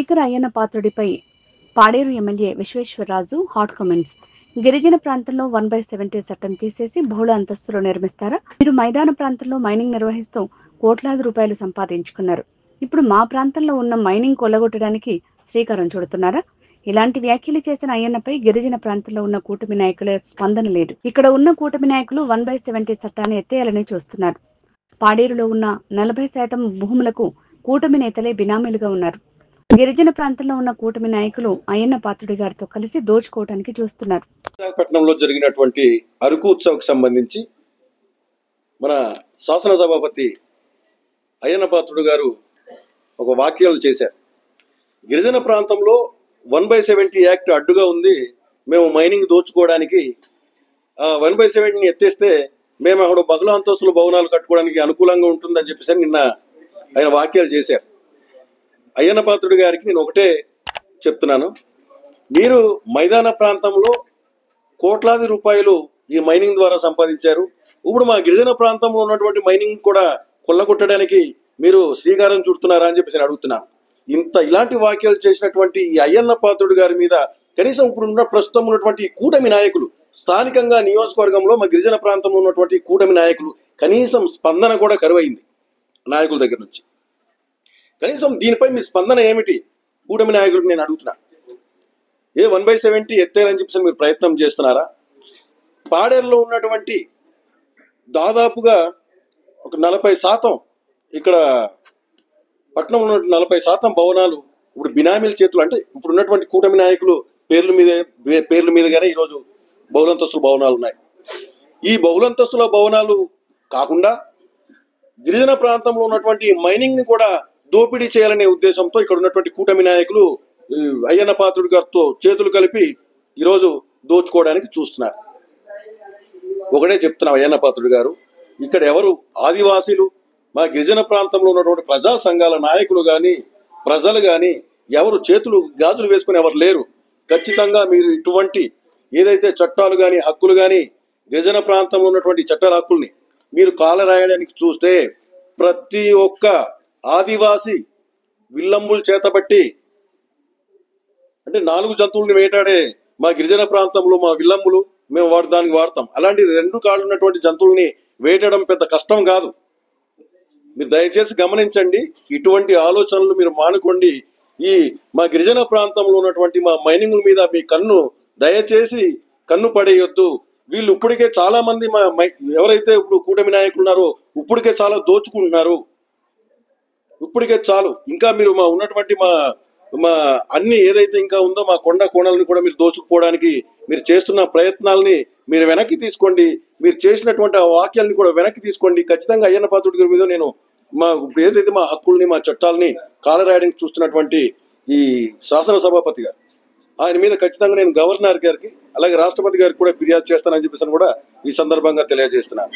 Speaker Ayyanna పాత్రుడిపై Paderu MLA Visweswararaju hot comments. గిరిజన ప్రాంతంలో 1/70 చట్టం తీసేసి బహుళ అంతస్తులు నిర్మిస్తారా? మీరు మైదాన ప్రాంతంలో మైనింగ్ నిర్వహిస్తూ కోట్లాది రూపాయలు సంపాదించుకున్నారు. ఇప్పుడు మా ప్రాంతంలో ఉన్న మైనింగ్ కొల్లగొట్టడానికి శ్రీకారం చుడుతున్నారా? ఇలాంటి వ్యాఖ్యలు చేసిన అయ్యన్నపై గిరిజన ప్రాంతంలో ఉన్న కూటమి నాయకుల స్పందన లేదు. ఇక్కడ ఉన్న కూటమి నాయకులు 1/70 చట్టాన్ని ఎత్తేయాలని చూస్తున్నారు. పాడేరులో ఉన్న 40% భూములకు కూటమి నేతలే బినామీలుగా ఉన్నారు. గిరిజన ప్రాంతంలో ఉన్న కూటమి నాయకులు అయ్యన్న పాత్రుడి గారితో కలిసి దోచుకోవడానికి చూస్తున్నారు. విశాఖపట్నంలో జరిగినటువంటి అరకు ఉత్సవకు సంబంధించి మన శాసనసభాపతి అయ్యన్న పాత్రుడు గారు ఒక వ్యాఖ్యలు చేశారు. గిరిజన ప్రాంతంలో 1/70 యాక్ట్ అడ్డుగా ఉంది, మేము మైనింగ్ దోచుకోవడానికి 1/70 ఎత్తేస్తే మేము అక్కడ బహుళ అంతస్తుల భవనాలు కట్టుకోవడానికి అనుకూలంగా ఉంటుందని చెప్పేసి నిన్న ఆయన వ్యాఖ్యలు చేశారు. అయ్యన్న పాత్రుడి గారికి నేను ఒకటే చెప్తున్నాను, మీరు మైదాన ప్రాంతంలో కోట్లాది రూపాయలు ఈ మైనింగ్ ద్వారా సంపాదించారు. ఇప్పుడు మా గిరిజన ప్రాంతంలో ఉన్నటువంటి మైనింగ్ కూడా కొల్లగొట్టడానికి మీరు శ్రీకారం చుడుతున్నారా అని చెప్పేసి నేను అడుగుతున్నాను. ఇలాంటి వ్యాఖ్యలు చేసినటువంటి ఈ అయ్యన్న పాత్రుడి గారి మీద కనీసం ఇప్పుడు ప్రస్తుతం ఉన్నటువంటి కూటమి నాయకులు, స్థానికంగా నియోజకవర్గంలో మా గిరిజన ప్రాంతంలో ఉన్నటువంటి కూటమి నాయకులు కనీసం స్పందన కూడా కరువైంది నాయకుల దగ్గర నుంచి. కనీసం దీనిపై మీ స్పందన ఏమిటి కూటమి నాయకులకు నేను అడుగుతున్నా. 1/70 ఎత్తేయాలని చెప్పేసి మీరు ప్రయత్నం చేస్తున్నారా? పాడేరులో ఉన్నటువంటి దాదాపుగా ఒక 40% ఇక్కడ పట్టణంలో 40% భవనాలు ఇప్పుడు బినామీల చేతులు, అంటే ఇప్పుడు ఉన్నటువంటి కూటమి నాయకులు పేర్ల మీదుగానే ఈరోజు బహుళంతస్తుల భవనాలు ఉన్నాయి. ఈ బహుళంతస్తుల భవనాలు కాకుండా గిరిజన ప్రాంతంలో ఉన్నటువంటి మైనింగ్ ని కూడా దోపిడీ చేయాలనే ఉద్దేశంతో ఇక్కడ ఉన్నటువంటి కూటమి నాయకులు అయ్యన్న పాత్రుడి గారితో చేతులు కలిపి ఈరోజు దోచుకోవడానికి చూస్తున్నారు. ఒకటే చెప్తున్నాం అయ్యన్న పాత్రుడి గారు, ఇక్కడ ఎవరు ఆదివాసీలు, మా గిరిజన ప్రాంతంలో ఉన్నటువంటి ప్రజా సంఘాల నాయకులు కానీ ప్రజలు కానీ ఎవరు చేతులు గాజులు వేసుకుని ఎవరు లేరు. ఖచ్చితంగా మీరు ఇటువంటి ఏదైతే చట్టాలు కానీ హక్కులు కానీ గిరిజన ప్రాంతంలో ఉన్నటువంటి చట్టాల హక్కుల్ని మీరు కాలరాయడానికి చూస్తే ప్రతి ఒక్క ఆదివాసి విల్లంబులు చేతబట్టి, అంటే 4 జంతువుల్ని వేటాడే మా గిరిజన ప్రాంతంలో మా విల్లంబులు మేము దానికి వాడతాం. అలాంటి 2 కాళ్ళు ఉన్నటువంటి జంతువుల్ని వేటడం పెద్ద కష్టం కాదు. మీరు దయచేసి గమనించండి, ఇటువంటి ఆలోచనలు మీరు మానుకోండి. ఈ మా గిరిజన ప్రాంతంలో ఉన్నటువంటి మా మైనింగ్ మీద మీ దయచేసి కన్ను పడేయొద్దు. వీళ్ళు ఇప్పటికే చాలా మంది ఎవరైతే ఇప్పుడు కూటమి నాయకులు ఉన్నారో ఇప్పటికే చాలా దోచుకుంటున్నారు. ఇప్పటికే చాలు, ఇంకా మీరు ఉన్నటువంటి మా అన్ని ఏదైతే ఇంకా ఉందో మా కొండ కోణాలను కూడా మీరు దోచుకుపోవడానికి మీరు చేస్తున్న ప్రయత్నాలని మీరు వెనక్కి తీసుకోండి. మీరు చేసినటువంటి ఆ వాక్యాలని కూడా వెనక్కి తీసుకోండి. ఖచ్చితంగా అయ్యన్న పాత్రుడి గారి మీద నేను ఏదైతే మా హక్కుల్ని మా చట్టాలని కాలరాయడానికి చూస్తున్నటువంటి ఈ శాసనసభాపతి గారు, ఆయన మీద ఖచ్చితంగా నేను గవర్నర్ గారికి అలాగే రాష్ట్రపతి గారికి కూడా ఫిర్యాదు చేస్తానని చెప్పేసి కూడా ఈ సందర్భంగా తెలియజేస్తున్నాను.